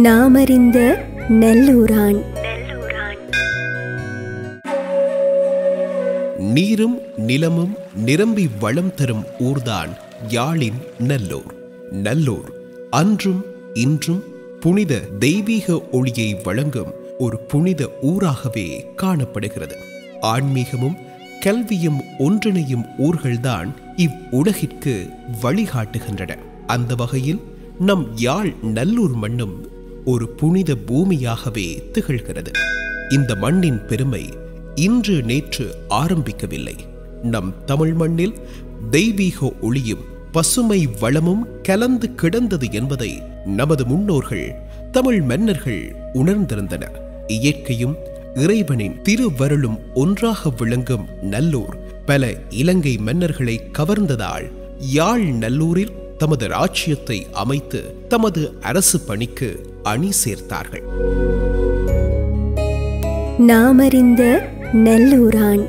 நாமறிந்த நல்லூரான். நீரும் நிலமும் நிரம்பி வளம் தரும் ஊர்தான் யாழின் நல்லூர். நல்லூர் அன்றும் இன்றும் புனித தெய்வீக ஒளியை வழங்கும் ஒரு புனித ஊராகவே காணப்படுகிறது. ஆன்மீகமும் கல்வியும் ஒன்றிணையும் ஊர்கள்தான் இவ்வுலகிற்கு வழிகாட்டுகின்றன. அந்த வகையில் நம் யாழ் நல்லூர் மண்ணும் ஒரு புனித பூமியாகவே திகழ்கிறது. இந்த மண்ணின் பெருமை இன்று நேற்று ஆரம்பிக்கவில்லை. நம் தமிழ் மண்ணில் தெய்வீக ஒளியும் பசுமை வளமும் கலந்து கிடந்தது என்பதை நமது முன்னோர்கள் தமிழ் மன்னர்கள் உணர்ந்திருந்தனர். இயற்கையும் இறைவனின் திருவருளும் ஒன்றாக விளங்கும் நல்லூர் பல இலங்கை மன்னர்களை கவர்ந்ததால் யாழ் நல்லூரில் தமது ராஜ்யத்தை அமைத்து தமது அரசு பணிக்கு அணி சேர்த்தார்கள். நாமறிந்த நல்லூரான்.